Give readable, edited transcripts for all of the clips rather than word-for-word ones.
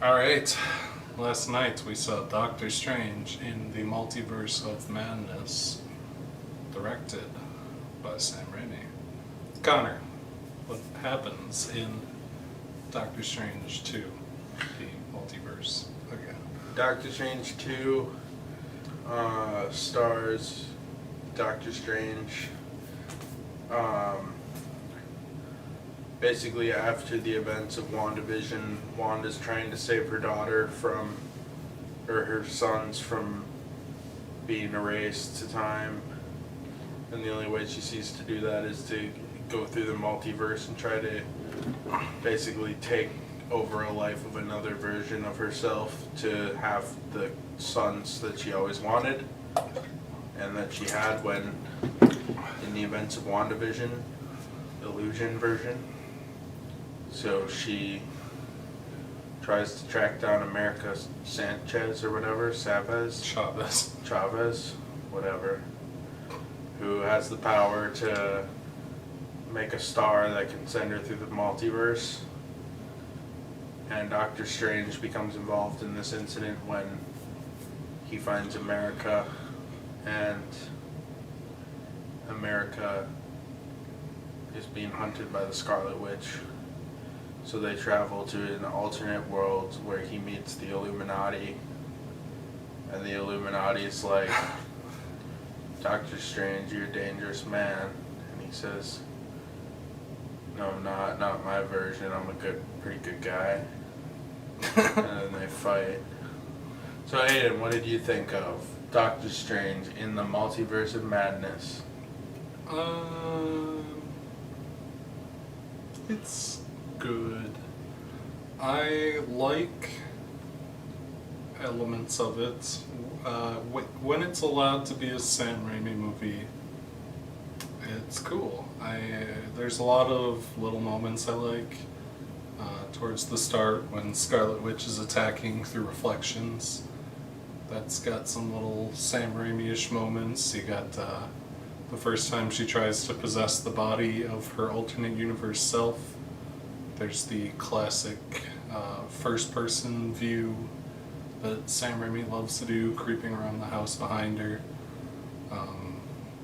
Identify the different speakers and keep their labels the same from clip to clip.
Speaker 1: Alright, last night we saw Doctor Strange in the Multiverse of Madness, directed by Sam Raimi. Connor, what happens in Doctor Strange 2, the Multiverse again?
Speaker 2: Doctor Strange 2 stars Doctor Strange. Basically, after the events of WandaVision, Wanda's trying to save her daughter from, or her sons from being erased to time. And the only way she sees to do that is to go through the multiverse and try to basically take over a life of another version of herself to have the sons that she always wanted and that she had when in the events of WandaVision, illusion version. So she tries to track down America Sanchez or whatever, Chavez, whatever, who has the power to make a star that can send her through the multiverse. And Doctor Strange becomes involved in this incident when he finds America, and America is being hunted by the Scarlet Witch. So they travel to an alternate world where he meets the Illuminati, and the Illuminati is like, Doctor Strange, you're a dangerous man. And he says, no, I'm not my version, I'm a pretty good guy. And then they fight. So Aiden, what did you think of Doctor Strange in the Multiverse of Madness?
Speaker 1: It's good. I like elements of it. When it's allowed to be a Sam Raimi movie, it's cool. There's a lot of little moments I like. Towards the start, when Scarlet Witch is attacking through reflections, that's got some little Sam Raimi-ish moments. You got the first time she tries to possess the body of her alternate universe self. There's the classic first-person view that Sam Raimi loves to do, creeping around the house behind her.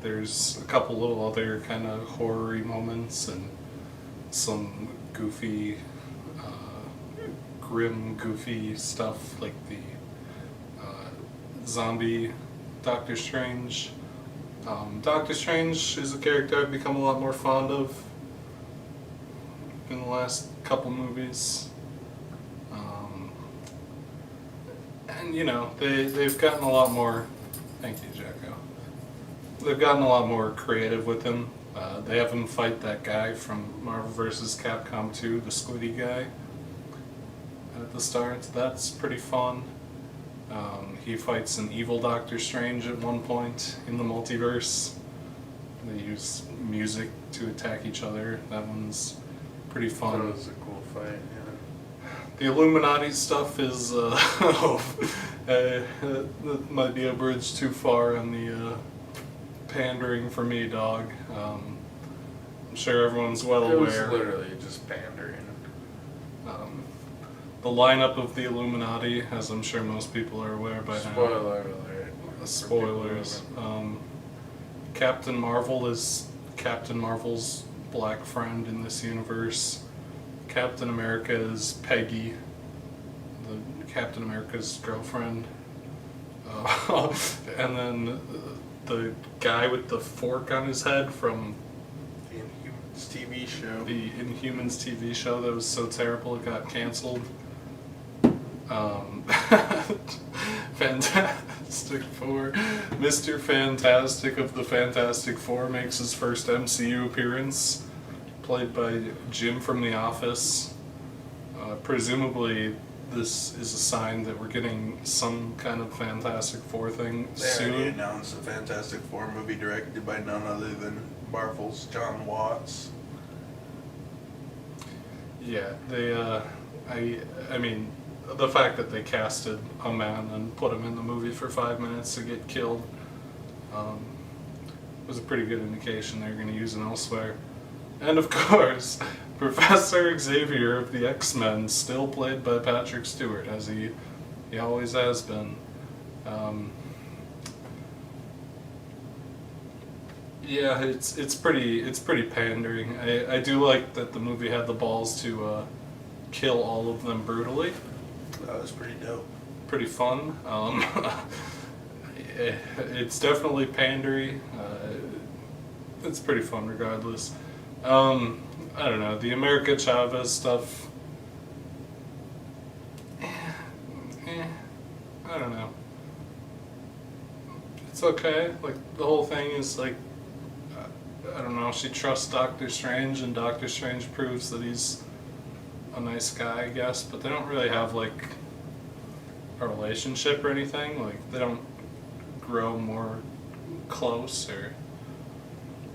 Speaker 1: There's a couple little other kind of horror-y moments and some goofy, grim, goofy stuff like the zombie Doctor Strange. Doctor Strange is a character I've become a lot more fond of in the last couple movies. And you know, they've gotten a lot more, thank you Jacko, they've gotten a lot more creative with him. They have him fight that guy from Marvel vs. Capcom 2, the Squiddy guy, at the start. That's pretty fun. He fights an evil Doctor Strange at one point in the multiverse. They use music to attack each other. That one's pretty fun.
Speaker 2: That was a cool fight, yeah.
Speaker 1: The Illuminati stuff is, that might be a bridge too far on the pandering for me, dog. I'm sure everyone's well aware.
Speaker 2: It was literally just pandering.
Speaker 1: The lineup of the Illuminati, as I'm sure most people are aware by now.
Speaker 2: Spoiler alert.
Speaker 1: Spoilers. Captain Marvel is Captain Marvel's black friend in this universe. Captain America is Peggy, Captain America's girlfriend. And then the guy with the fork on his head from
Speaker 2: The Inhumans TV show.
Speaker 1: the Inhumans TV show that was so terrible it got canceled. Fantastic Four. Mr. Fantastic of the Fantastic Four makes his first MCU appearance, played by Jim from The Office. Presumably this is a sign that we're getting some kind of Fantastic Four thing
Speaker 2: They already
Speaker 1: soon.
Speaker 2: announced a Fantastic Four movie directed by none other than Marvel's John Watts.
Speaker 1: Yeah, they, I mean, the fact that they casted a man and put him in the movie for 5 minutes to get killed was a pretty good indication they're going to use him elsewhere. And of course, Professor Xavier of the X-Men, still played by Patrick Stewart, as he always has been. Yeah, it's pretty pandering. I do like that the movie had the balls to kill all of them brutally.
Speaker 2: That was pretty dope.
Speaker 1: Pretty fun. It's definitely pandery. It's pretty fun regardless. I don't know, the America Chavez stuff. I don't know. It's okay. Like, the whole thing is like, I don't know, she trusts Doctor Strange, and Doctor Strange proves that he's a nice guy, I guess, but they don't really have like a relationship or anything. Like, they don't grow more close, or,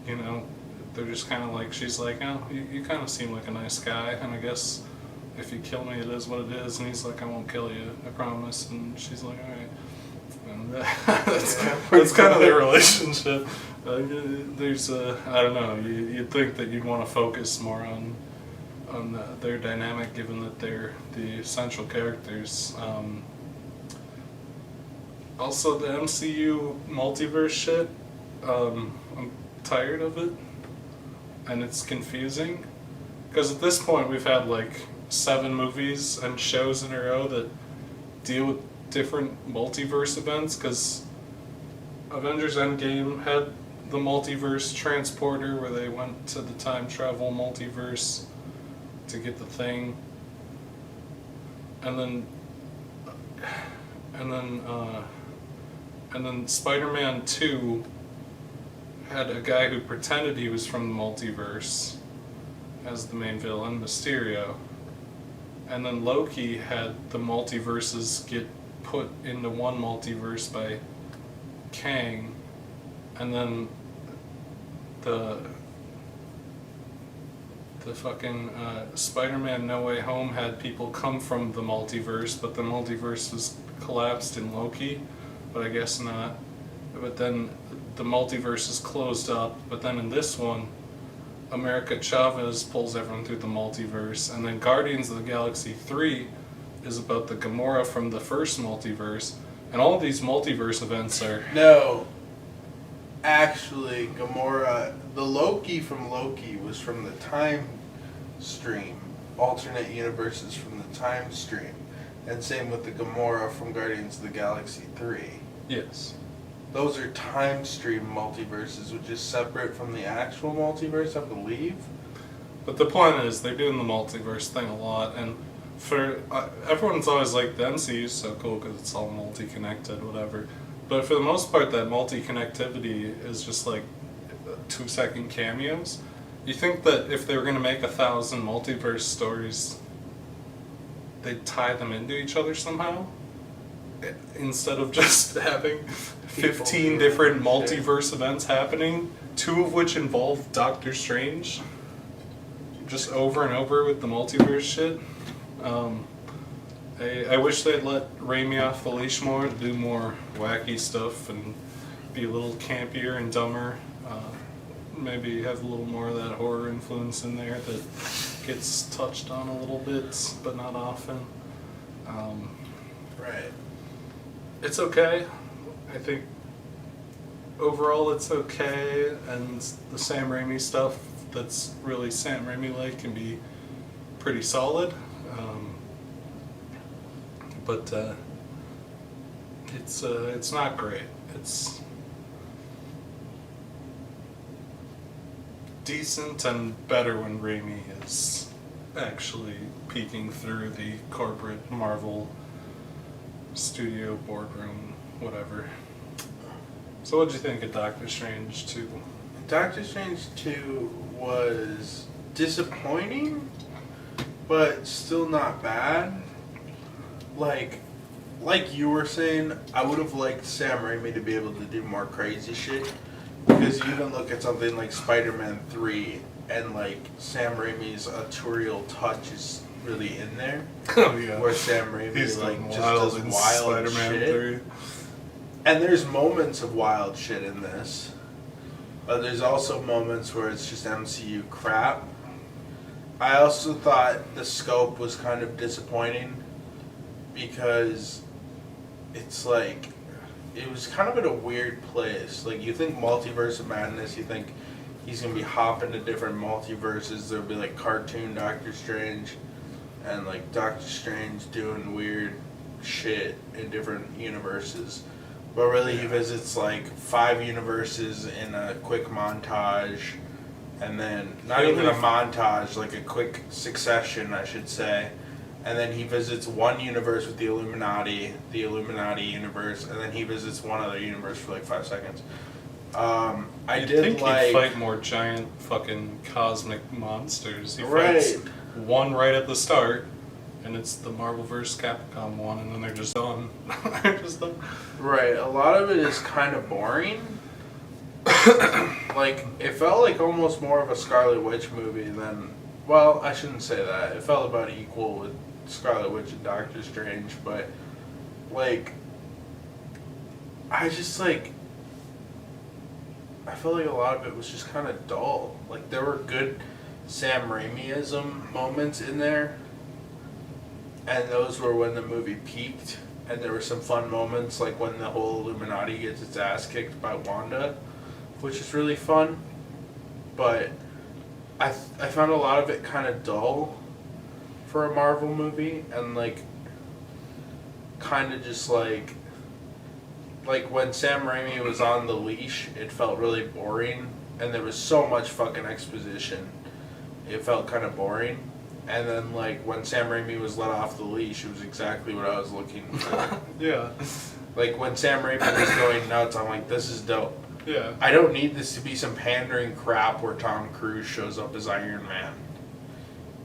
Speaker 1: you know, they're just kind of like, she's like, oh, you kind of seem like a nice guy, and I guess if you kill me, it is what it is. And he's like, I won't kill you, I promise. And she's like, all right. And that's kind of their relationship. There's I don't know, you'd think that you'd want to focus more on their dynamic, given that they're the central characters. Also, the MCU multiverse shit, I'm tired of it, and it's confusing, because at this point we've had like 7 movies and shows in a row that deal with different multiverse events, because Avengers Endgame had the multiverse transporter where they went to the time travel multiverse to get the thing, and then Spider-Man 2 had a guy who pretended he was from the multiverse as the main villain, Mysterio. And then Loki had the multiverses get put into one multiverse by Kang. And then the fucking Spider-Man No Way Home had people come from the multiverse, but the multiverse was collapsed in Loki, but I guess not. But then the multiverse is closed up, but then in this one, America Chavez pulls everyone through the multiverse, and then Guardians of the Galaxy 3 is about the Gamora from the first multiverse, and all of these multiverse events are...
Speaker 2: No. Actually, Gamora, the Loki from Loki was from the time stream, alternate universes from the time stream, and same with the Gamora from Guardians of the Galaxy 3.
Speaker 1: Yes.
Speaker 2: Those are time stream multiverses, which is separate from the actual multiverse, I believe.
Speaker 1: But the point is, they're doing the multiverse thing a lot, and for everyone's always like, the MCU is so cool because it's all multi-connected, whatever. But for the most part, that multi-connectivity is just like 2-second cameos. You think that if they were going to make 1,000 multiverse stories, they'd tie them into each other somehow? Instead of just having 15 different multiverse events happening, 2 of which involve Doctor Strange, just over and over with the multiverse shit. I wish they'd let Raimi off the leash more to do more wacky stuff and be a little campier and dumber. Maybe have a little more of that horror influence in there that gets touched on a little bit, but not often.
Speaker 2: Right.
Speaker 1: It's okay. I think overall it's okay, and the Sam Raimi stuff that's really Sam Raimi-like can be pretty solid. But it's not great. It's decent and better when Raimi is actually peeking through the corporate Marvel studio boardroom, whatever. So what'd you think of Doctor Strange 2?
Speaker 2: Doctor Strange 2 was disappointing, but still not bad. Like you were saying, I would have liked Sam Raimi to be able to do more crazy shit. Because you even look at something like Spider-Man 3, and like Sam Raimi's autorial touch is really in there.
Speaker 1: Oh yeah.
Speaker 2: Where Sam Raimi
Speaker 1: He's
Speaker 2: like
Speaker 1: just
Speaker 2: does
Speaker 1: in
Speaker 2: wild
Speaker 1: Spider-Man
Speaker 2: shit.
Speaker 1: 3.
Speaker 2: And there's moments of wild shit in this. But there's also moments where it's just MCU crap. I also thought the scope was kind of disappointing because it's like it was kind of in a weird place. Like you think Multiverse of Madness, you think he's gonna be hopping to different multiverses. There'll be like cartoon Doctor Strange and like Doctor Strange doing weird shit in different universes. But really he visits like 5 universes in a quick montage, and then not even a montage, like a quick succession I should say. And then he visits one universe with the Illuminati universe, and then he visits one other universe for like 5 seconds. I did
Speaker 1: think
Speaker 2: like
Speaker 1: he'd fight more giant fucking cosmic monsters. He
Speaker 2: right.
Speaker 1: fights one right at the start, and it's the Marvelverse Capcom one, and then they're just done. They're just done.
Speaker 2: Right. A lot of it is kind of boring. Like it felt like almost more of a Scarlet Witch movie than. Well, I shouldn't say that. It felt about equal with Scarlet Witch and Doctor Strange, but like I just like I felt like a lot of it was just kind of dull. Like there were good Sam Raimi-ism moments in there, and those were when the movie peaked. And there were some fun moments, like when the whole Illuminati gets its ass kicked by Wanda, which is really fun. But I found a lot of it kind of dull for a Marvel movie, and like kind of just like when Sam Raimi was on the leash, it felt really boring, and there was so much fucking exposition. It felt kind of boring. And then like when Sam Raimi was let off the leash, it was exactly what I was looking for.
Speaker 1: Yeah.
Speaker 2: Like when Sam Raimi was going nuts, I'm like, this is dope.
Speaker 1: Yeah.
Speaker 2: I don't need this to be some pandering crap where Tom Cruise shows up as Iron Man.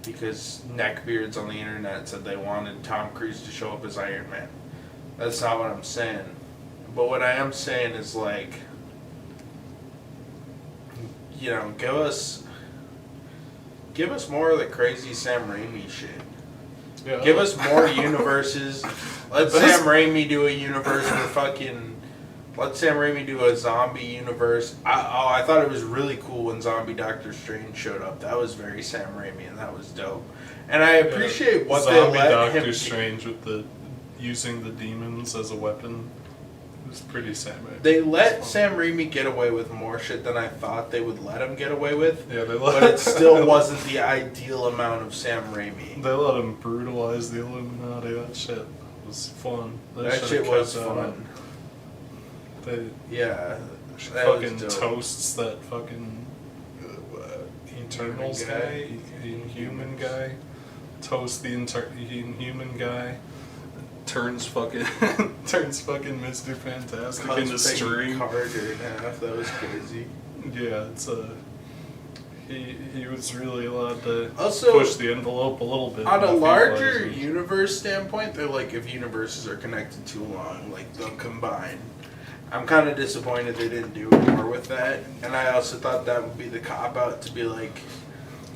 Speaker 2: Because neckbeards on the internet said they wanted Tom Cruise to show up as Iron Man. That's not what I'm saying. But what I am saying is like, you know, give us more of the crazy Sam Raimi shit.
Speaker 1: Yeah.
Speaker 2: Give us more universes. Let Sam Raimi do a universe where fucking. Let Sam Raimi do a zombie universe. I thought it was really cool when Zombie Doctor Strange showed up. That was very Sam Raimi, and that was dope. And I appreciate what they let
Speaker 1: Doctor
Speaker 2: him.
Speaker 1: Strange with the using the demons as a weapon. It was pretty Sam Raimi.
Speaker 2: They let Sam Raimi get away with more shit than I thought they would let him get away with.
Speaker 1: Yeah,
Speaker 2: but it still wasn't the ideal amount of Sam Raimi.
Speaker 1: They let him brutalize the Illuminati. That shit was fun.
Speaker 2: That shit was fun.
Speaker 1: Yeah. Fucking toasts that fucking Eternals guy, Inhuman guy. Toast the Inhuman guy. Turns fucking Mr. Fantastic into string.
Speaker 2: Carter in half. That was crazy.
Speaker 1: Yeah, it's he was really allowed to
Speaker 2: also
Speaker 1: push the envelope a little bit.
Speaker 2: On a larger universe standpoint, they're like, if universes are connected too long, like they'll combine. I'm kind of disappointed they didn't do more with that, and I also thought that would be the cop out to be like,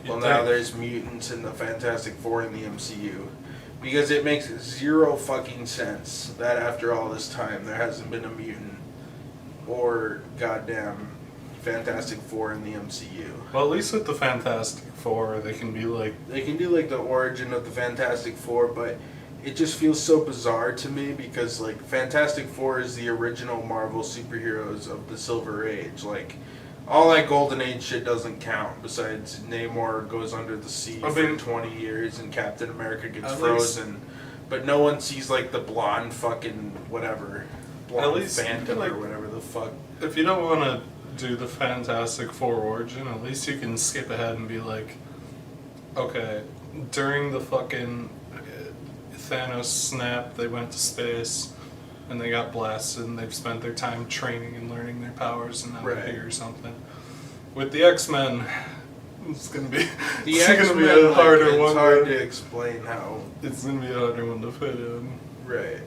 Speaker 2: well, now there's mutants in the Fantastic Four in the MCU. Because it makes zero fucking sense that after all this time there hasn't been a mutant or goddamn Fantastic Four in the MCU.
Speaker 1: Well, at least with the Fantastic Four, they can be like...
Speaker 2: They can do like the origin of the Fantastic Four, but it just feels so bizarre to me because like Fantastic Four is the original Marvel superheroes of the Silver Age. Like, all that Golden Age shit doesn't count, besides Namor goes under the sea for 20 years and Captain America gets frozen. But no one sees, like, the blonde fucking whatever. Blonde Phantom like, or whatever the fuck.
Speaker 1: If you don't want to do the Fantastic Four origin, at least you can skip ahead and be like, okay, during the fucking Thanos snap, they went to space. And they got blasted, and they've spent their time training and learning their powers, and now they're here or something. With the X-Men, it's gonna be
Speaker 2: a harder one. It's hard to explain how.
Speaker 1: It's gonna be a harder one to fit in.
Speaker 2: Right.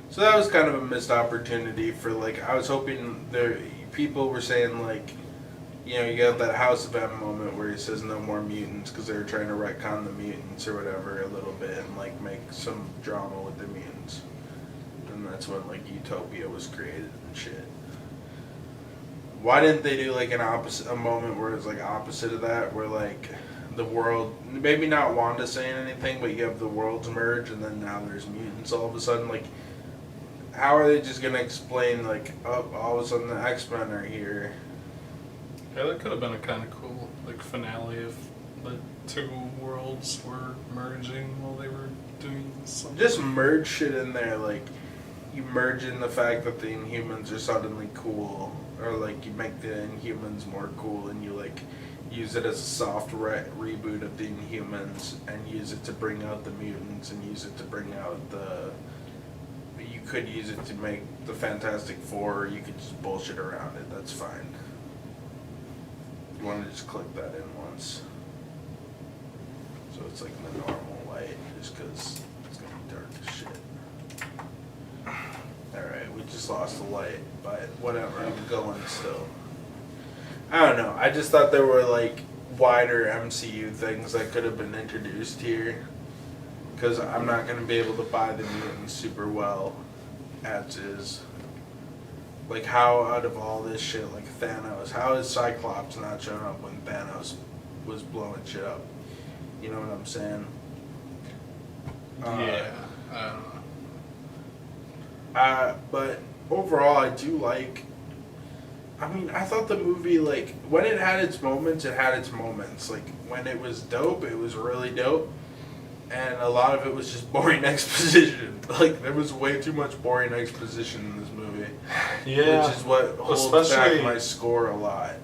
Speaker 2: So that was kind of a missed opportunity for like. I was hoping people were saying like, you know, you got that House of M moment where he says no more mutants because they were trying to retcon the mutants or whatever a little bit and like make some drama with the mutants. And that's when like Utopia was created and shit. Why didn't they do like a moment where it's like opposite of that, where like the world, maybe not Wanda saying anything, but you have the worlds merge, and then now there's mutants all of a sudden. Like, how are they just gonna explain, like, oh, all of a sudden the X-Men are here?
Speaker 1: Yeah, that could have been a kind of cool, like, finale if the two worlds were merging while they were doing something.
Speaker 2: Just merge shit in there, like, you merge in the fact that the Inhumans are suddenly cool, or, like, you make the Inhumans more cool, and you, like, use it as a soft reboot of the Inhumans, and use it to bring out the mutants, and use it to bring out the... You could use it to make the Fantastic Four, or you could just bullshit around it, that's fine. You want to just click that in once. So it's like in the normal light, just because it's going to be dark as shit. Alright, we just lost the light, but whatever, I'm going still. I don't know, I just thought there were like wider MCU things that could have been introduced here. Because I'm not going to be able to buy the mutants super well as is. Like, how out of all this shit, like Thanos, how is Cyclops not showing up when Thanos was blowing shit up? You know what I'm saying?
Speaker 1: Yeah, I don't know.
Speaker 2: But overall, I do like... I mean, I thought the movie, like, when it had its moments, it had its moments. Like, when it was dope, it was really dope. And a lot of it was just boring exposition. Like, there was way too much boring exposition in this movie.
Speaker 1: Yeah.
Speaker 2: Which is what holds back my score a lot.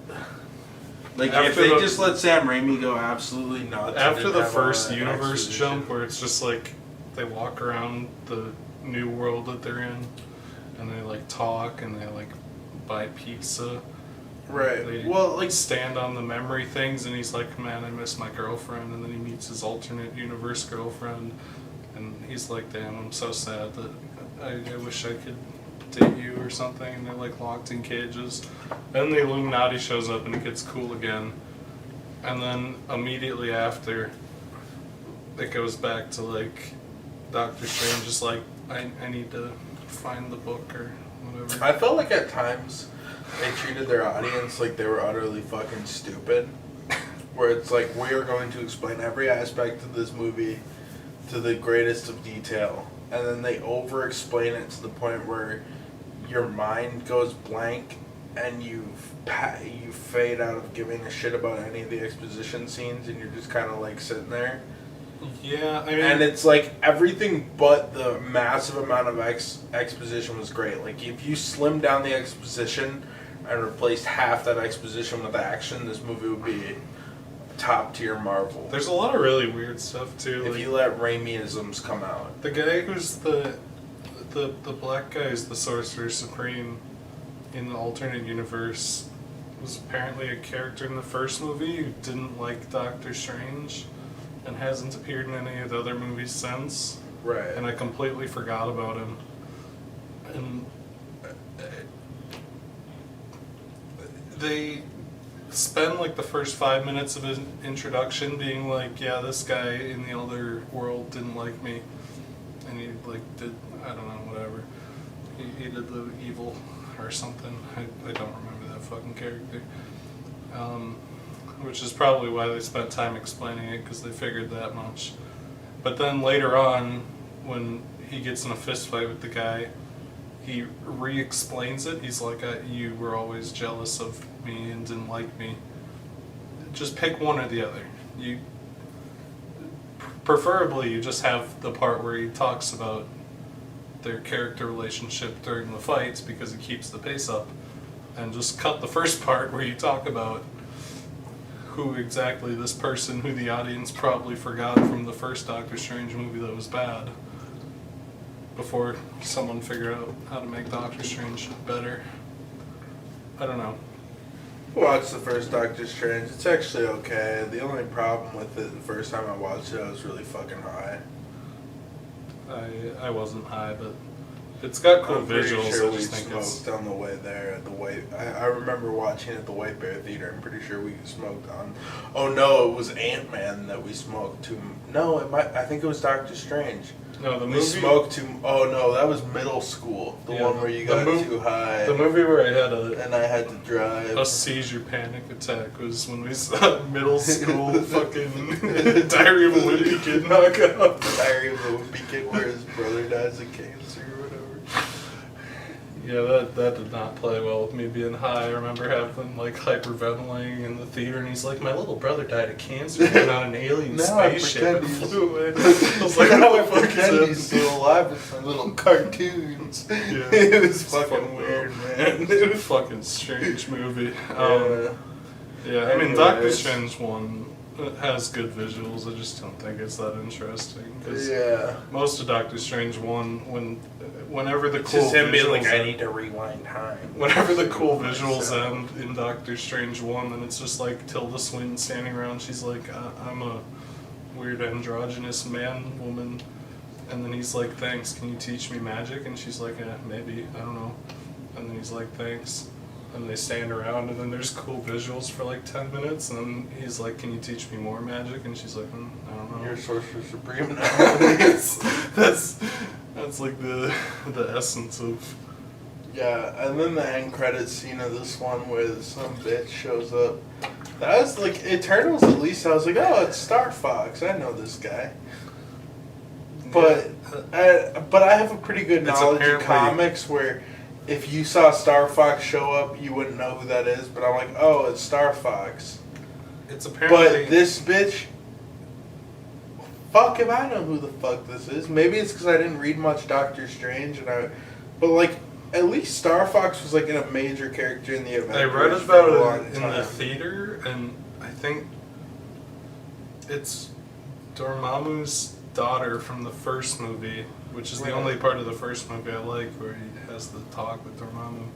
Speaker 2: Like, if they just let Sam Raimi go absolutely nuts.
Speaker 1: After the first universe jump, where it's just like, they walk around the new world that they're in, and they, like, talk, and they, like, buy pizza.
Speaker 2: Right.
Speaker 1: They
Speaker 2: well, like,
Speaker 1: stand on the memory things, and he's like, man, I miss my girlfriend. And then he meets his alternate universe girlfriend, and he's like, damn, I'm so sad that I wish I could date you or something. And they're like locked in cages. Then the Illuminati shows up, and it gets cool again. And then immediately after, it goes back to like Doctor Strange is like, I need to find the book or whatever.
Speaker 2: I felt like at times they treated their audience like they were utterly fucking stupid. Where it's like, we are going to explain every aspect of this movie to the greatest of detail. And then they over-explain it to the point where your mind goes blank and you fade out of giving a shit about any of the exposition scenes, and you're just kind of like sitting there.
Speaker 1: Yeah, I mean...
Speaker 2: And it's like everything but the massive amount of exposition was great. Like, if you slimmed down the exposition and replaced half that exposition with action, this movie would be top tier Marvel.
Speaker 1: There's a lot of really weird stuff too.
Speaker 2: If
Speaker 1: like,
Speaker 2: you let Raimi-isms come out.
Speaker 1: the guy who's the black guy is the Sorcerer Supreme in the alternate universe was apparently a character in the first movie who didn't like Doctor Strange and hasn't appeared in any of the other movies since.
Speaker 2: Right.
Speaker 1: And I completely forgot about him. And they spend like the first 5 minutes of his introduction being like, yeah, this guy in the other world didn't like me. And he like did, I don't know, whatever. He did the evil or something. I don't remember that fucking character. Which is probably why they spent time explaining it, because they figured that much. But then later on, when he gets in a fist fight with the guy, he re-explains it. He's like, you were always jealous of me and didn't like me. Just pick one or the other. Preferably you just have the part where he talks about their character relationship during the fights, because it keeps the pace up. And just cut the first part where you talk about who exactly this person, who the audience probably forgot from the first Doctor Strange movie that was bad, before someone figured out how to make Doctor Strange better. I don't know.
Speaker 2: Watched the first Doctor Strange. It's actually okay. The only problem with it, the first time I watched it, I was really fucking high.
Speaker 1: I wasn't high, but it's got cool
Speaker 2: I'm pretty
Speaker 1: visuals.
Speaker 2: sure
Speaker 1: I
Speaker 2: we
Speaker 1: just think it's...
Speaker 2: smoked on the way there at the White. I remember watching it at the White Bear Theater. I'm pretty sure we smoked on. Oh no, it was Ant-Man that we smoked to. No, I think it was Doctor Strange.
Speaker 1: No, the
Speaker 2: We
Speaker 1: movie.
Speaker 2: smoked too. Oh no, that was middle school. The
Speaker 1: Yeah,
Speaker 2: one where you got too high.
Speaker 1: The movie where I had
Speaker 2: and I had to drive.
Speaker 1: a seizure panic attack was when we saw middle school fucking Diary of a Wimpy Kid knockout.
Speaker 2: Diary of a Wimpy Kid where his brother dies of cancer or whatever.
Speaker 1: Yeah, that did not play well with me being high. I remember having like hyperventilating in the theater, and he's like, "My little brother died of cancer and on an alien
Speaker 2: Now I
Speaker 1: spaceship and
Speaker 2: pretend
Speaker 1: flew away." I was like,
Speaker 2: now
Speaker 1: "What
Speaker 2: I
Speaker 1: the fuck
Speaker 2: pretend
Speaker 1: is
Speaker 2: he's
Speaker 1: that?"
Speaker 2: still alive with my little cartoons.
Speaker 1: Yeah,
Speaker 2: It was
Speaker 1: it's
Speaker 2: fucking weird, man.
Speaker 1: It was a fucking strange movie. Yeah, I mean,
Speaker 2: Anyways.
Speaker 1: Doctor Strange 1 has good visuals. I just don't think it's that interesting. 'Cause
Speaker 2: Yeah.
Speaker 1: most of Doctor Strange 1, whenever the
Speaker 2: It's
Speaker 1: cool
Speaker 2: just him being
Speaker 1: visuals
Speaker 2: like, I
Speaker 1: end-
Speaker 2: need to rewind time.
Speaker 1: Whenever the cool visuals end in Doctor Strange 1, then it's just like Tilda Swinton standing around. She's like, I'm a weird androgynous man woman. And then he's like, thanks, can you teach me magic? And she's like, maybe, I don't know. And then he's like, thanks. And they stand around, and then there's cool visuals for like 10 minutes. And then he's like, can you teach me more magic? And she's like, I don't know.
Speaker 2: You're Sorcerer Supreme now.
Speaker 1: that's like the essence of.
Speaker 2: Yeah, and then the end credits scene of this one where some bitch shows up. That was like Eternals. At least I was like, oh, it's Star Fox. I know this guy. But I have a pretty good
Speaker 1: It's
Speaker 2: knowledge of
Speaker 1: apparently-
Speaker 2: comics where if you saw Star Fox show up, you wouldn't know who that is. But I'm like, oh, it's Star Fox.
Speaker 1: It's apparently.
Speaker 2: But this bitch, fuck if I know who the fuck this is. Maybe it's because I didn't read much Doctor Strange, but like at least Star Fox was like a major character in the Avengers.
Speaker 1: I read
Speaker 2: for a
Speaker 1: about
Speaker 2: long
Speaker 1: it in
Speaker 2: time.
Speaker 1: the theater, and I think it's Dormammu's daughter from the first movie, which is the
Speaker 2: Right.
Speaker 1: only part of the first movie I like, where he has the talk with Dormammu.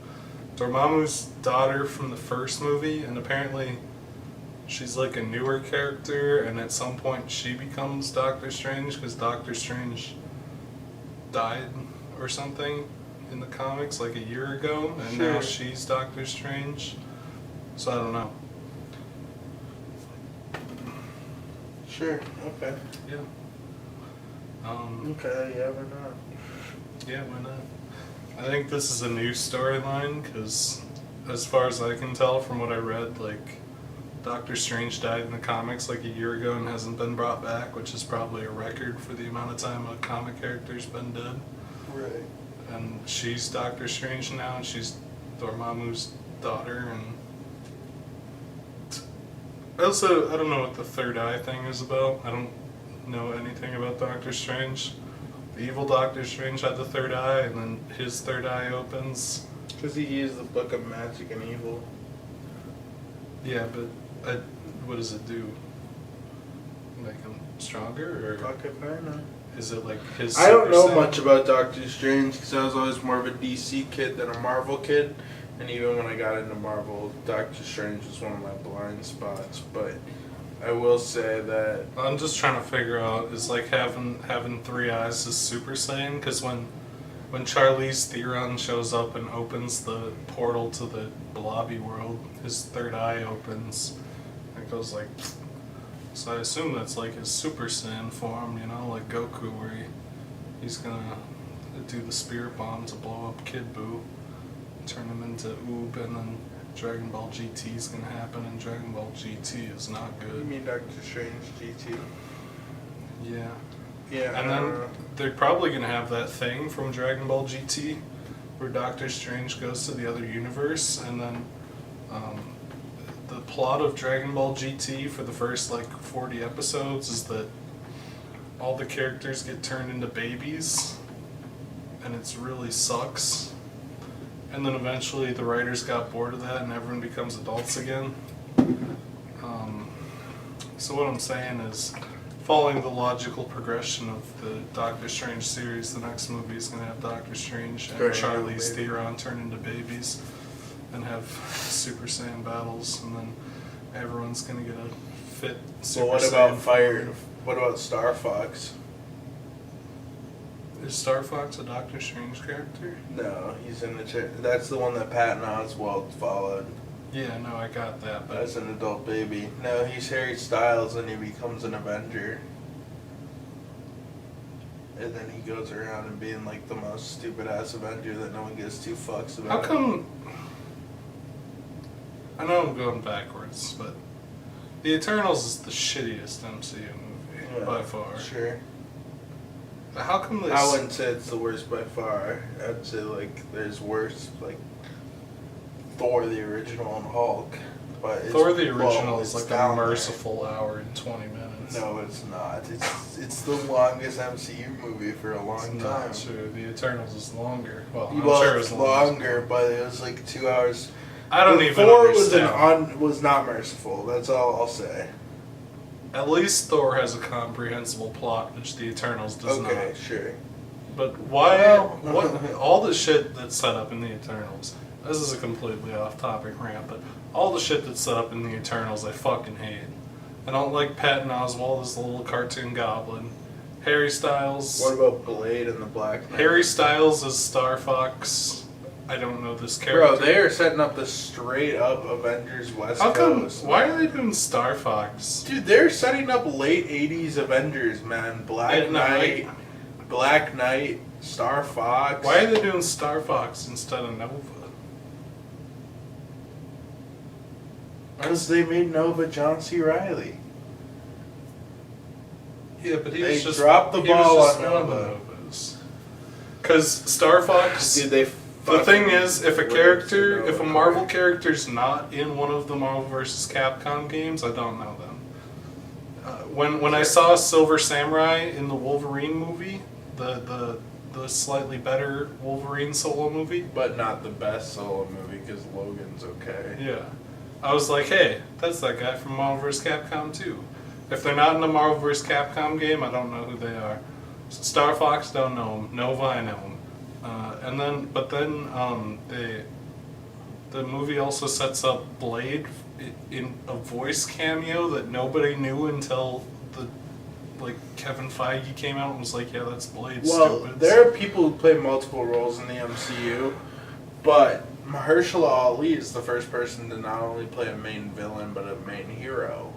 Speaker 1: Dormammu's daughter from the first movie, and apparently she's like a newer character, and at some point she becomes Doctor Strange, because Doctor Strange died or something in the comics like a year ago, and now
Speaker 2: Sure.
Speaker 1: she's Doctor Strange. So I don't know.
Speaker 2: Sure. Okay.
Speaker 1: Yeah.
Speaker 2: Okay. Yeah. Why not?
Speaker 1: Yeah, why not? I think this is a new storyline because, as far as I can tell from what I read, like Doctor Strange died in the comics like a year ago and hasn't been brought back, which is probably a record for the amount of time a comic character's been dead.
Speaker 2: Right.
Speaker 1: And she's Doctor Strange now, and she's Dormammu's daughter, and I don't know what the third eye thing is about. I don't know anything about Doctor Strange. The evil Doctor Strange had the third eye, and then his third eye opens.
Speaker 2: Because he used the Book of Magic and Evil.
Speaker 1: Yeah, but what does it do? Make him stronger, or
Speaker 2: Fuck if I know.
Speaker 1: is it like his?
Speaker 2: I don't
Speaker 1: Super
Speaker 2: know
Speaker 1: Saiyan?
Speaker 2: much about Doctor Strange because I was always more of a DC kid than a Marvel kid. And even when I got into Marvel, Doctor Strange was one of my blind spots. But I will say that
Speaker 1: I'm just trying to figure out, is like having three eyes is Super Saiyan? Because when Charlize Theron shows up and opens the portal to the Blobby world, his third eye opens. It goes like, so I assume that's like his Super Saiyan form, you know, like Goku, where he's gonna do the spirit bomb to blow up Kid Buu, turn him into Oob, and then Dragon Ball GT is gonna happen, and Dragon Ball GT is not
Speaker 2: you
Speaker 1: good.
Speaker 2: mean Doctor Strange GT.
Speaker 1: Yeah.
Speaker 2: Yeah.
Speaker 1: And then they're probably going to have that thing from Dragon Ball GT where Doctor Strange goes to the other universe, and then the plot of Dragon Ball GT for the first like 40 episodes is that all the characters get turned into babies, and it's really sucks. And then eventually the writers got bored of that and everyone becomes adults again. So what I'm saying is, following the logical progression of the Doctor Strange series, the next movie is going to have Doctor Strange and
Speaker 2: Right,
Speaker 1: Charlize
Speaker 2: baby.
Speaker 1: Theron turn into babies and have Super Saiyan battles, and then everyone's going to get a fit Super
Speaker 2: Well, what
Speaker 1: Saiyan
Speaker 2: about
Speaker 1: form.
Speaker 2: What about Star Fox?
Speaker 1: Is Star Fox a Doctor Strange character?
Speaker 2: No, he's in the chair. That's the one that Patton Oswalt followed
Speaker 1: Yeah, no, I got that, but
Speaker 2: as an adult baby. No, he's Harry Styles and he becomes an Avenger. and then he goes around and being like the most stupid ass Avenger that no one gives two fucks about.
Speaker 1: How come? I know I'm going backwards, but the Eternals is the shittiest MCU movie by far.
Speaker 2: Sure.
Speaker 1: How come this?
Speaker 2: I wouldn't say it's the worst by far. I'd say like there's worse, like Thor the original and Hulk. But
Speaker 1: Thor the original is
Speaker 2: it's
Speaker 1: like a
Speaker 2: down there.
Speaker 1: merciful hour and 20 minutes.
Speaker 2: No, it's not. It's the longest MCU movie for a long
Speaker 1: It's
Speaker 2: time.
Speaker 1: not true. The Eternals is longer. Well, I'm
Speaker 2: Well,
Speaker 1: sure
Speaker 2: it's
Speaker 1: it's
Speaker 2: longer, but it was like 2 hours.
Speaker 1: I don't even
Speaker 2: Thor
Speaker 1: understand.
Speaker 2: was not merciful. That's all I'll say.
Speaker 1: At least Thor has a comprehensible plot, which the Eternals does not.
Speaker 2: Okay, sure.
Speaker 1: But why?
Speaker 2: Well-
Speaker 1: What? All the shit that's set up in the Eternals. This is a completely off-topic rant, but all the shit that's set up in the Eternals, I fucking hate. I don't like Patton Oswalt as the little cartoon goblin. Harry Styles.
Speaker 2: What about Blade and the Black Knight?
Speaker 1: Harry Styles as Star Fox. I don't know this character.
Speaker 2: Bro, they are setting up the straight up Avengers West
Speaker 1: How come?
Speaker 2: Coast.
Speaker 1: Why are they doing Star Fox?
Speaker 2: Dude, they're setting up late 80s Avengers, man. Black Knight, Star Fox.
Speaker 1: Why are they doing Star Fox instead of Nova?
Speaker 2: Because they made Nova John C. Reilly.
Speaker 1: Yeah, but he
Speaker 2: They
Speaker 1: was just
Speaker 2: dropped the
Speaker 1: he was
Speaker 2: ball
Speaker 1: just
Speaker 2: on
Speaker 1: one of the
Speaker 2: Nova.
Speaker 1: Novas. Because Star Fox.
Speaker 2: Dude, they
Speaker 1: The thing is, if a
Speaker 2: fucking
Speaker 1: character,
Speaker 2: ripped
Speaker 1: if a
Speaker 2: Nova.
Speaker 1: Marvel character's not in one of the Marvel vs. Capcom games, I don't know them. When I saw Silver Samurai in the Wolverine movie, the slightly better Wolverine solo movie,
Speaker 2: But not the best solo movie, because Logan's okay.
Speaker 1: yeah, I was like, hey, that's that guy from Marvel vs. Capcom 2. If they're not in the Marvel vs. Capcom game, I don't know who they are. Star Fox, don't know him. Nova, I know him. The movie also sets up Blade in a voice cameo that nobody knew until Kevin Feige came out and was like, yeah, that's Blade.
Speaker 2: Well,
Speaker 1: stupid.
Speaker 2: there are people who play multiple roles in the MCU, but Mahershala Ali is the first person to not only play a main villain, but a main hero.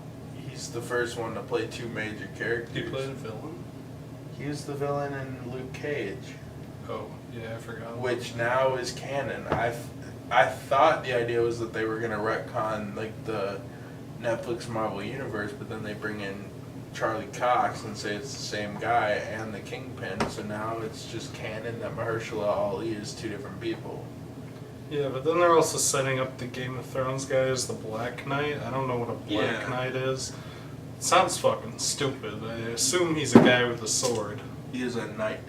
Speaker 2: He's the first one to play two major characters.
Speaker 1: He played a villain?
Speaker 2: He was the villain in Luke Cage,
Speaker 1: Oh, yeah, I forgot.
Speaker 2: which now is canon. I thought the idea was that they were gonna retcon like the Netflix Marvel universe, but then they bring in Charlie Cox and say it's the same guy and the Kingpin. So now it's just canon that Mahershala Ali is two different people.
Speaker 1: Yeah, but then they're also setting up the Game of Thrones guy as the Black Knight. I don't know what a Black
Speaker 2: Yeah.
Speaker 1: Knight is. It sounds fucking stupid. I assume he's a guy with a sword.
Speaker 2: He is a knight.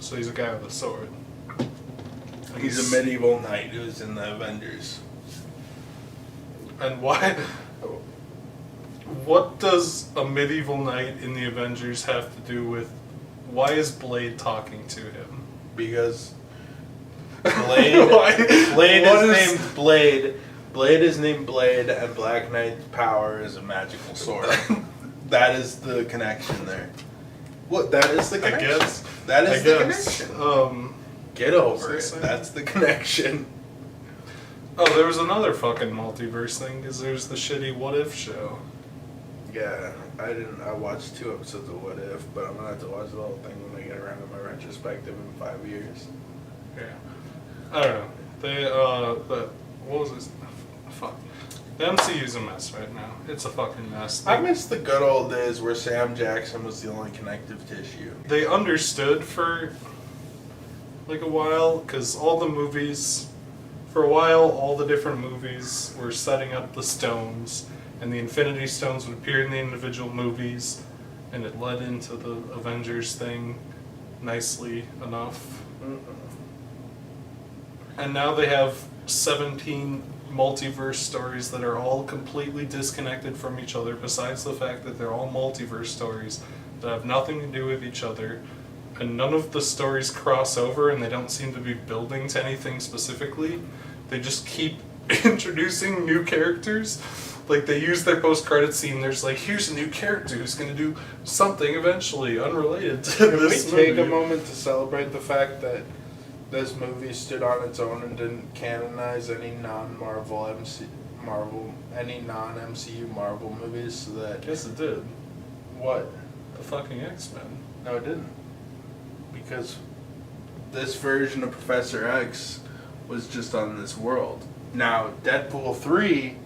Speaker 1: So he's a guy with a sword.
Speaker 2: He's a medieval knight who's in the Avengers.
Speaker 1: And why? What does a medieval knight in the Avengers have to do with? Why is Blade talking to him?
Speaker 2: Because Blade,
Speaker 1: Why?
Speaker 2: Blade
Speaker 1: What
Speaker 2: is
Speaker 1: is-
Speaker 2: named Blade. Blade is named Blade, and Black Knight's power is a magical sword. That is the connection there. What? That is the
Speaker 1: I
Speaker 2: connection.
Speaker 1: guess.
Speaker 2: That is
Speaker 1: I
Speaker 2: the
Speaker 1: guess.
Speaker 2: connection. Get over it.
Speaker 1: So-
Speaker 2: That's the connection.
Speaker 1: Oh, there was another fucking multiverse thing because there's the shitty What If show.
Speaker 2: Yeah, I watched 2 episodes of What If, but I'm gonna have to watch the whole thing when I get around to my retrospective in 5 years.
Speaker 1: Yeah. I don't know. What was it? Fuck. The MCU's a mess right now. It's a fucking mess.
Speaker 2: I miss the good old days where Sam Jackson was the only connective tissue.
Speaker 1: They understood for like a while because all the movies, for a while, all the different movies were setting up the stones, and the Infinity Stones would appear in the individual movies, and it led into the Avengers thing nicely enough. And now they have 17 multiverse stories that are all completely disconnected from each other, besides the fact that they're all multiverse stories that have nothing to do with each other, and none of the stories cross over, and they don't seem to be building to anything specifically. They just keep introducing new characters. Like, they use their post-credit scene, there's like, here's a new character who's gonna do something eventually unrelated to
Speaker 2: Can
Speaker 1: this
Speaker 2: we take
Speaker 1: movie.
Speaker 2: a moment to celebrate the fact that this movie stood on its own and didn't canonize any non-Marvel any non-MCU Marvel movies, so that
Speaker 1: Yes, it did.
Speaker 2: what?
Speaker 1: The fucking X-Men.
Speaker 2: No, it didn't. because this version of Professor X was just on this world. Now, Deadpool 3,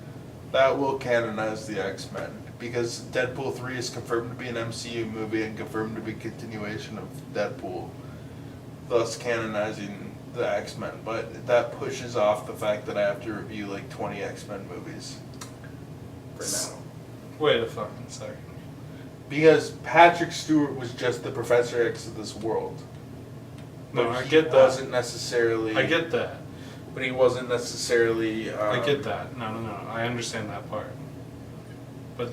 Speaker 2: that will canonize the X-Men. Because Deadpool 3 is confirmed to be an MCU movie and confirmed to be a continuation of Deadpool, thus canonizing the X-Men. But that pushes off the fact that I have to review like 20 X-Men movies for now.
Speaker 1: Wait a fucking second.
Speaker 2: Because Patrick Stewart was just the Professor X of this world.
Speaker 1: No,
Speaker 2: But
Speaker 1: I
Speaker 2: he
Speaker 1: get that.
Speaker 2: wasn't necessarily...
Speaker 1: I get that.
Speaker 2: But he wasn't necessarily...
Speaker 1: I get that. No. I understand that part. But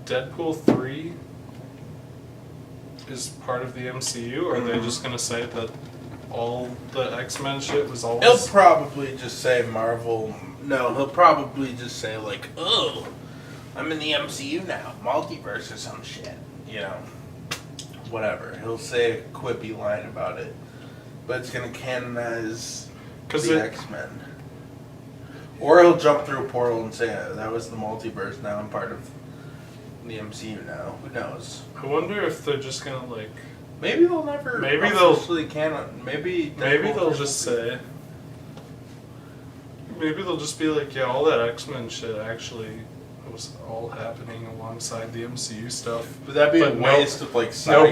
Speaker 1: Deadpool 3 is part of the MCU, or are they just gonna say that all the X-Men shit was always...
Speaker 2: He'll probably just say Marvel... No, he'll probably just say like, oh, I'm in the MCU now. Multiverse or some shit. You know. Whatever. He'll say a quippy line about it. But it's gonna canonize the X-Men. Or he'll jump through a portal and say, that was the multiverse, now I'm part of the MCU now. Who knows?
Speaker 1: I wonder if they're just gonna like...
Speaker 2: Maybe they'll never officially canon. Maybe
Speaker 1: they'll just say... Maybe they'll just be like, yeah, all that X-Men shit actually was all happening alongside the MCU stuff.
Speaker 2: But that'd be a waste of like Cyclops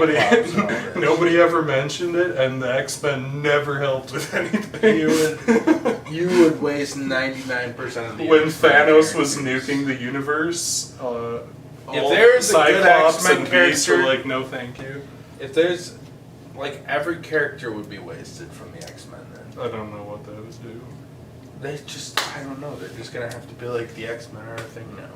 Speaker 2: and all this.
Speaker 1: Nobody ever mentioned it, and the X-Men never helped with anything.
Speaker 2: You would waste 99% of the
Speaker 1: when
Speaker 2: X-Men
Speaker 1: Thanos was
Speaker 2: characters.
Speaker 1: nuking the universe,
Speaker 2: if there's a good
Speaker 1: Cyclops
Speaker 2: X-Men
Speaker 1: and Beast were
Speaker 2: character,
Speaker 1: like, no thank you.
Speaker 2: if there's like every character would be wasted from the X-Men then.
Speaker 1: I don't know what those do.
Speaker 2: They just, I don't know, they're just gonna have to be like, the X-Men are a thing now.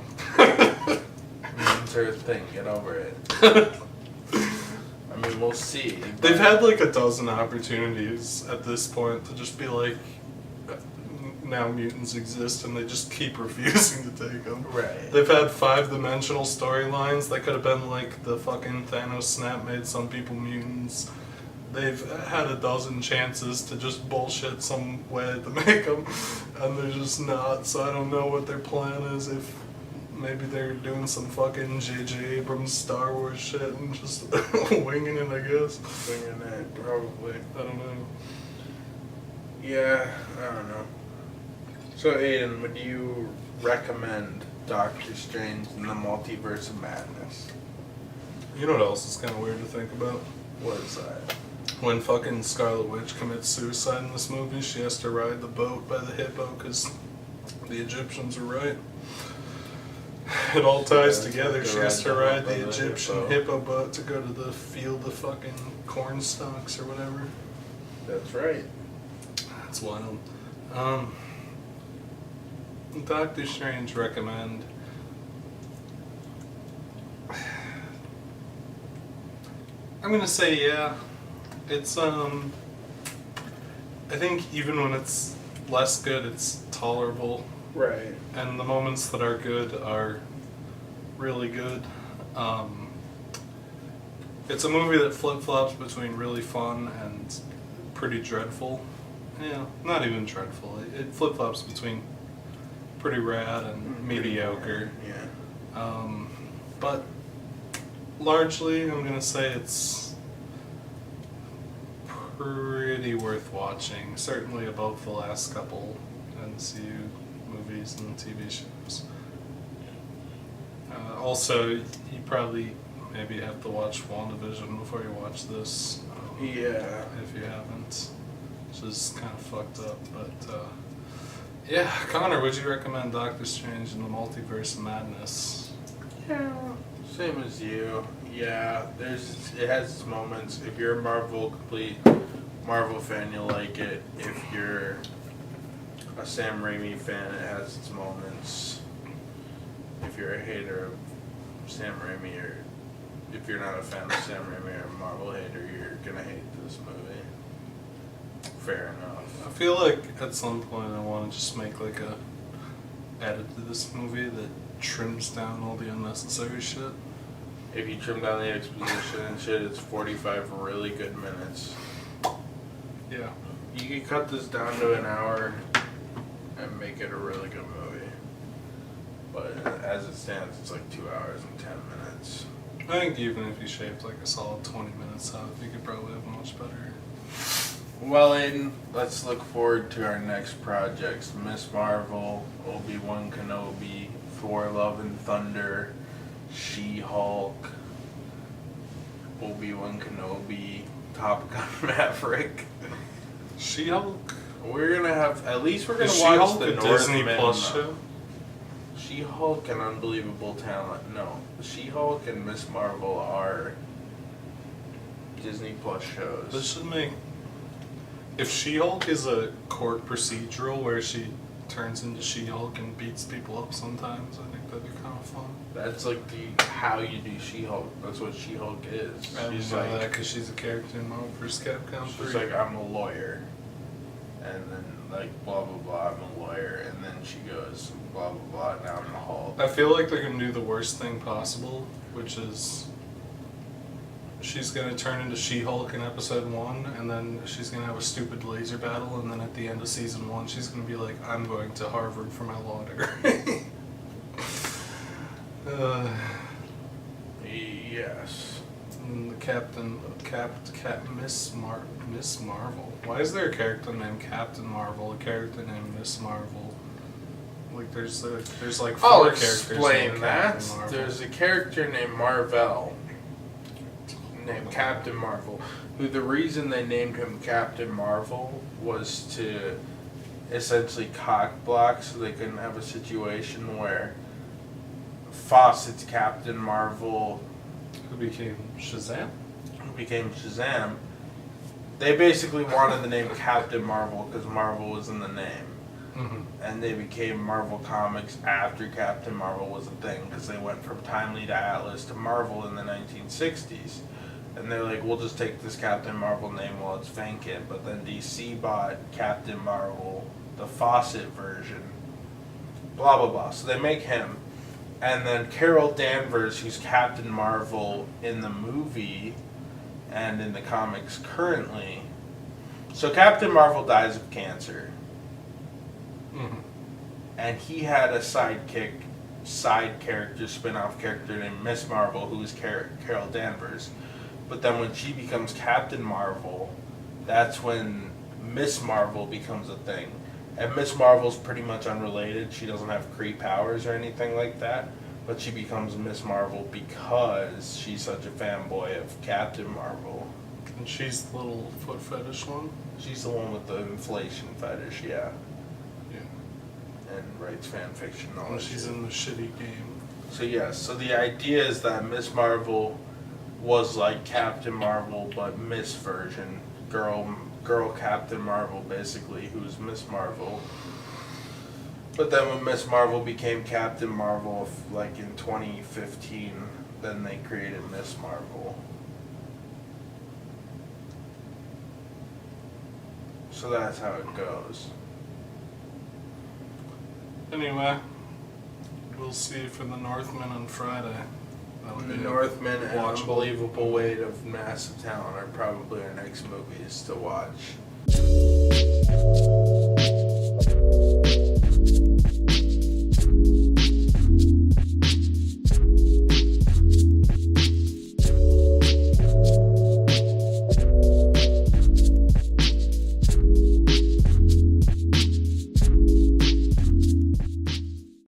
Speaker 2: Mutants are a thing, get over it. I mean, we'll see.
Speaker 1: They've had like a dozen opportunities at this point to just be like, now mutants exist, and they just keep refusing to take them.
Speaker 2: Right.
Speaker 1: They've had 5-dimensional storylines that could have been like the fucking Thanos snap made some people mutants. They've had a dozen chances to just bullshit some way to make them, and they're just not, so I don't know what their plan is. If maybe they're doing some fucking J.J. Abrams Star Wars shit and just winging it, I guess.
Speaker 2: Winging it, probably.
Speaker 1: I don't know.
Speaker 2: Yeah, I don't know. So Aiden, would you recommend Doctor Strange in the Multiverse of Madness?
Speaker 1: You know what else is kind of weird to think about?
Speaker 2: What is that?
Speaker 1: When fucking Scarlet Witch commits suicide in this movie, she has to ride the boat by the hippo because the Egyptians are right. It all ties together. She has to ride the Egyptian hippo boat to go to the field of fucking corn stalks or whatever.
Speaker 2: That's right.
Speaker 1: That's wild. Doctor Strange recommend. I'm gonna say yeah. It's I think even when it's less good, it's tolerable.
Speaker 2: Right.
Speaker 1: And the moments that are good are really good. It's a movie that flip-flops between really fun and pretty dreadful. Yeah, not even dreadful. It flip-flops between pretty rad and mediocre.
Speaker 2: Yeah.
Speaker 1: But largely, I'm gonna say it's pretty worth watching. Certainly above the last couple MCU movies and TV shows. Also, you probably maybe have to watch WandaVision before you watch this.
Speaker 2: Yeah.
Speaker 1: If you haven't, which is kind of fucked up. But yeah, Connor, would you recommend Doctor Strange in the Multiverse of Madness?
Speaker 2: Yeah. Same as you. Yeah. It has its moments. If you're a complete Marvel fan, you'll like it. If you're a Sam Raimi fan, it has its moments. If you're a hater of Sam Raimi, or if you're not a fan of Sam Raimi or a Marvel hater, you're gonna hate this movie. Fair enough.
Speaker 1: I feel like at some point I want to just make like a edit to this movie that trims down all the unnecessary shit.
Speaker 2: If you trim down the exposition and shit, it's 45 really good minutes.
Speaker 1: Yeah.
Speaker 2: You could cut this down to an hour and make it a really good movie. But as it stands, it's like 2 hours and 10 minutes.
Speaker 1: I think even if you shaved like a solid 20 minutes out, you could probably have a much better
Speaker 2: Well, Aiden, let's look forward to our next projects. Miss Marvel, Obi-Wan Kenobi, Thor Love and Thunder, She-Hulk, Obi-Wan Kenobi, Top Gun Maverick.
Speaker 1: She-Hulk?
Speaker 2: We're gonna have, at least we're gonna
Speaker 1: Is
Speaker 2: watch
Speaker 1: She-Hulk
Speaker 2: the
Speaker 1: a Disney
Speaker 2: Northman.
Speaker 1: Plus show?
Speaker 2: She-Hulk and Unbelievable Talent. No. She-Hulk and Miss Marvel are Disney Plus shows.
Speaker 1: This should make... If She-Hulk is a court procedural where she turns into She-Hulk and beats people up sometimes, I think that'd be kind of fun.
Speaker 2: That's like the how you do She-Hulk. That's what She-Hulk is.
Speaker 1: I
Speaker 2: She's
Speaker 1: know
Speaker 2: like,
Speaker 1: that because she's a character in Marvel vs. Capcom 3.
Speaker 2: she's like, I'm a lawyer, and then like blah blah blah, I'm a lawyer, and then she goes blah blah blah. Now I'm the Hulk.
Speaker 1: I feel like they're gonna do the worst thing possible, which is she's gonna turn into She-Hulk in episode 1, and then she's gonna have a stupid laser battle, and then at the end of season 1, she's gonna be like, "I'm going to Harvard for my law degree."
Speaker 2: Yes.
Speaker 1: And the Miss Marvel. Why is there a character named Captain Marvel? A character named Miss Marvel? Like there's like 4
Speaker 2: I'll
Speaker 1: characters
Speaker 2: explain
Speaker 1: named
Speaker 2: that.
Speaker 1: Captain Marvel.
Speaker 2: There's a character named Marvel, named Captain Marvel, who the reason they named him Captain Marvel was to essentially cock block so they couldn't have a situation where Fawcett's Captain Marvel,
Speaker 1: Who became Shazam?
Speaker 2: who became Shazam, they basically wanted the name Captain Marvel because Marvel was in the name.
Speaker 1: Mm-hmm.
Speaker 2: And they became Marvel Comics after Captain Marvel was a thing because they went from Timely to Atlas to Marvel in the 1960s. And they're like, we'll just take this Captain Marvel name while it's vacant. But then DC bought Captain Marvel, the Fawcett version, blah, blah, blah. So they make him. And then Carol Danvers, who's Captain Marvel in the movie and in the comics currently. So Captain Marvel dies of cancer.
Speaker 1: Mm-hmm.
Speaker 2: And he had a side character, spin-off character named Miss Marvel, who is Carol Danvers. But then when she becomes Captain Marvel, that's when Miss Marvel becomes a thing. And Miss Marvel's pretty much unrelated. She doesn't have Kree powers or anything like that. But she becomes Miss Marvel because she's such a fanboy of Captain Marvel.
Speaker 1: And she's the little foot fetish one?
Speaker 2: She's the one with the inflation fetish, yeah.
Speaker 1: Yeah.
Speaker 2: And writes fan fiction and all
Speaker 1: And
Speaker 2: that
Speaker 1: she's
Speaker 2: shit.
Speaker 1: in the shitty game.
Speaker 2: So yes, so the idea is that Miss Marvel was like Captain Marvel, but Miss version, girl Captain Marvel, basically, who's Miss Marvel. But then when Miss Marvel became Captain Marvel, like in 2015, then they created Miss Marvel. So that's how it goes.
Speaker 1: Anyway, we'll see you for the Northman on Friday. That'll
Speaker 2: The
Speaker 1: be
Speaker 2: Northman and
Speaker 1: watchable.
Speaker 2: Unbelievable Weight of Massive Talent are probably our next movies to watch.